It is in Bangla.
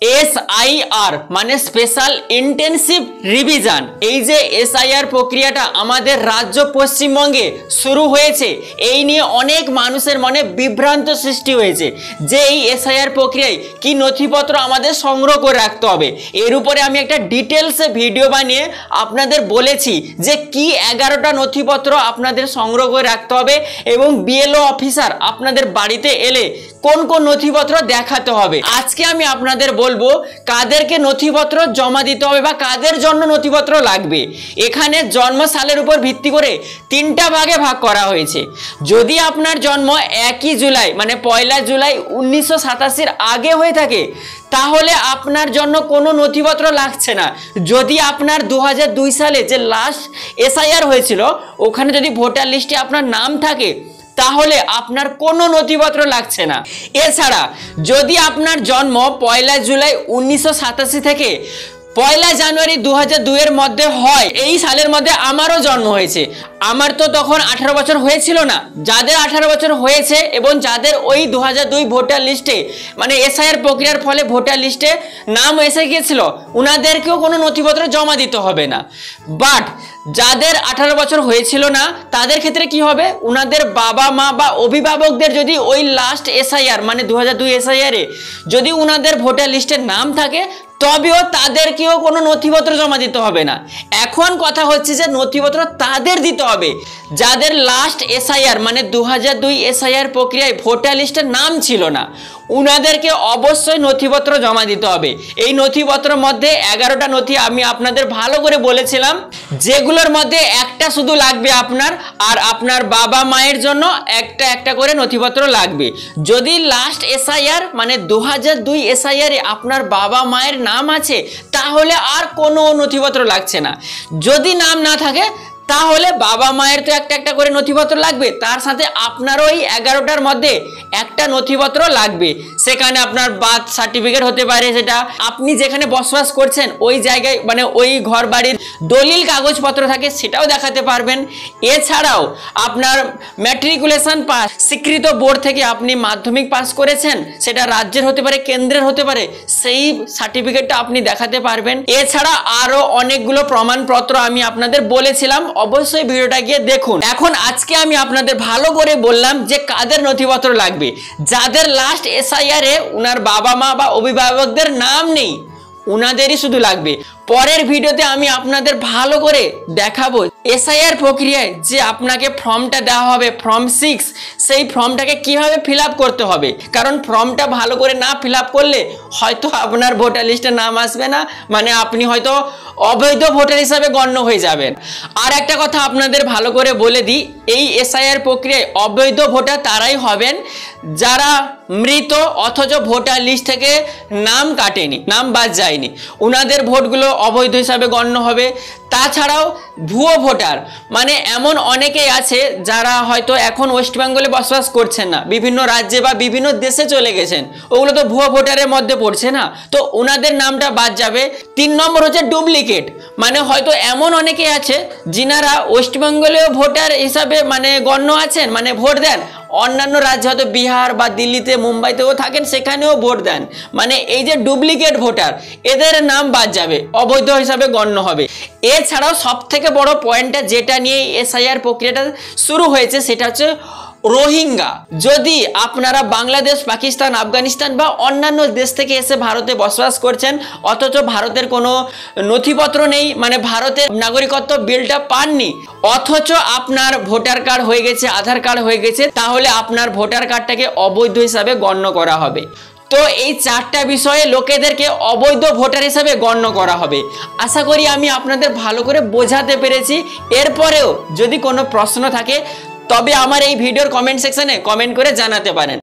SIR মানে স্পেশাল ইন্টেনসিভ রিভিশন। এই যে SIR প্রক্রিয়াটা আমাদের রাজ্য পশ্চিমবঙ্গে শুরু হয়েছে, এই নিয়ে অনেক মানুষের মনে বিভ্রান্ত সৃষ্টি হয়েছে যে এই SIR প্রক্রিয়ায় কি নথিপত্র আমাদের সংগ্রহ করে রাখতে হবে। এর উপরে আমি একটা ডিটেলসে ভিডিও বানিয়ে আপনাদের বলেছি যে কি 11টা নথিপত্র আপনাদের সংগ্রহ করে রাখতে হবে এবং BLO অফিসার আপনাদের বাড়িতে এলে কোন কোন নথিপত্র দেখাতে হবে। আজকে আমি আপনাদের বলবো কাদেরকে নথিপত্র জমা দিতে হবে বা কাদের জন্য নথিপত্র লাগবে। এখানে জন্ম সালের উপর ভিত্তি করে 3টা ভাগে ভাগ করা হয়েছে। যদি আপনার জন্ম 1 জুলাই মানে 1 জুলাই 1987 আগে হয়ে থাকে তাহলে আপনার জন্য কোনো নথিপত্র লাগছে না। যদি আপনার 2002 সালে যে লাস্ট SIR হয়েছিল ওখানে যদি ভোটার লিস্টে আপনার নাম থাকে তাহলে আপনার কোনো নথিপত্র লাগছে না। এছাড়া যদি আপনার জন্ম 1 জুলাই 1987 থেকে 1 জানুয়ারি 2002 এর মধ্যে হয়, এই সালের মধ্যে আমারও জন্ম হয়েছে, আমার তো তখন 18 বছর হয়েছিল না। যাদের 18 বছর হয়েছে এবং যাদের ওই 2002 ভোটার লিস্টে মানে SIR প্রক্রিয়ার ফলে ভোটার লিস্টে নাম এসে গিয়েছিল ওনাদেরকেও কোনো নথিপত্র জমা দিতে হবে না। বাট যাদের 18 বছর হয়েছিল না তাদের ক্ষেত্রে কি হবে, ওনাদের বাবা মা বা অভিভাবকদের যদি ওই লাস্ট SIR মানে 2002 SIR এ যদি ওনাদের ভোটার লিস্টের নাম থাকে তবেও তাদেরকেও কোনো নথিপত্র জমা দিতে হবে না। এখন কথা হচ্ছে যে নথিপত্র তাদের দিতে হবে যাদের লাস্ট SIR মানে 2002 SIR প্রক্রিয়ায় ভোটার লিস্টের নাম ছিল না, উনাদেরকে অবশ্যই নথিপত্র জমা দিতে হবে। এই নথিপত্রের মধ্যে 11টা নথি আমি আপনাদের ভালো করে বলেছিলাম, যেগুলোর মধ্যে একটা শুধু লাগবে আপনার আর আপনার বাবা মায়ের জন্য একটা একটা করে নথিপত্র লাগবে। যদি লাস্ট SIR মানে 2002 SIR এ আপনার বাবা মায়ের নাম আছে তাহলে আর কোনো নথিপত্র লাগছে না। যদি নাম না থাকে তাহলে বাবা মায়ের তো একটা একটা করে নথিপত্র লাগবে, তার সাথে আপনারও ওই 11টার মধ্যে একটা নথিপত্র লাগবে। সেখানে আপনার বার্থ সার্টিফিকেট হতে পারে, সেটা আপনি যেখানে বসবাস করছেন ওই জায়গায় মানে ওই ঘর বাড়ির দলিল কাগজপত্র থাকে সেটাও দেখাতে পারবেন। এছাড়াও আপনার ম্যাট্রিকুলেশন পাস, স্বীকৃত বোর্ড থেকে আপনি মাধ্যমিক পাস করেছেন, সেটা রাজ্যের হতে পারে কেন্দ্রের হতে পারে, সেই সার্টিফিকেটটা আপনি দেখাতে পারবেন। এছাড়া আরও অনেকগুলো প্রমাণপত্র আমি আপনাদের বলেছিলাম, অবশ্যই ভিডিওটা গিয়ে দেখুন। এখন আজকে আমি আপনাদের ভালো করে বললাম যে কাদের নথিপত্র লাগবে। যাদের লাস্ট SIR এ উনার বাবা মা বা অভিভাবকদের নাম নেই উনাদেরই শুধু লাগবে। পরের ভিডিওতে আমি আপনাদের ভালো করে দেখাবো SIR প্রক্রিয়ায় যে আপনাকে ফর্মটা দেওয়া হবে ফর্ম 6, সেই ফর্মটাকে কিভাবে ফিল আপ করতে হবে। কারণ ফর্মটা ভালো করে না ফিল আপ করলে হয়তো আপনার ভোটার লিস্টে নাম আসবে না, মানে আপনি হয়তো অবৈধ ভোটার হিসাবে গণ্য হয়ে যাবেন। আর একটা কথা আপনাদের ভালো করে বলে দিই, এই SIR প্রক্রিয়ায় অবৈধ ভোটার তারাই হবেন যারা মৃত অথচ ভোটার লিস্ট থেকে নাম কাটেনি, নাম বাদ যায়নি, ওনাদের ভোটগুলো অবৈধ হিসাবে গণ্য হবে। তাছাড়াও ভুয়ো ভোটার মানে এমন অনেকেই আছে যারা হয়তো এখন ওয়েস্ট বেঙ্গলে বসবাস করছেন না, বিভিন্ন রাজ্যে বা বিভিন্ন দেশে চলে গেছেন, ওগুলো তো ভুয়ো ভোটারের মধ্যে পড়ছে না, তো ওনাদের নামটা বাদ যাবে। 3 নম্বর হচ্ছে ডুপ্লিকেট, মানে হয়তো এমন অনেকে আছে যিনারা ওয়েস্ট বেঙ্গলেও ভোটার হিসাবে মানে গণ্য আছেন, মানে ভোট দেন, অন্যান্য রাজ্যে হয়তো বিহার বা দিল্লিতে মুম্বাইতেও থাকেন সেখানেও ভোট দেন, মানে এই যে ডুপ্লিকেট ভোটার এদের নাম বাদ যাবে, অবৈধ হিসাবে গণ্য হবে। এছাড়াও সব থেকে বড় পয়েন্টটা যেটা নিয়ে SIR প্রক্রিয়াটা শুরু হয়েছে সেটা হচ্ছে রোহিঙ্গা। যদি আপনারা বাংলাদেশ, পাকিস্তান, আফগানিস্তান বা অন্যান্য দেশ থেকে এসে ভারতে বসবাস করছেন অথচ ভারতের কোনো নথিপত্র নেই, মানে ভারতের নাগরিকত্ব বিলটা পাননি, অথচ আপনার ভোটার কার্ড হয়ে গেছে, আধার কার্ড হয়ে গেছে, তাহলে আপনার ভোটার কার্ডটাকে অবৈধ হিসাবে গণ্য করা হবে। তো এই 4টা বিষয়ে লোকেদেরকে অবৈধ ভোটার হিসাবে গণ্য করা হবে। আশা করি আমি আপনাদের ভালো করে বোঝাতে পেরেছি। এরপরেও যদি কোনো প্রশ্ন থাকে তবে আমার এই ভিডিওর কমেন্ট সেকশনে কমেন্ট করে জানাতে পারেন।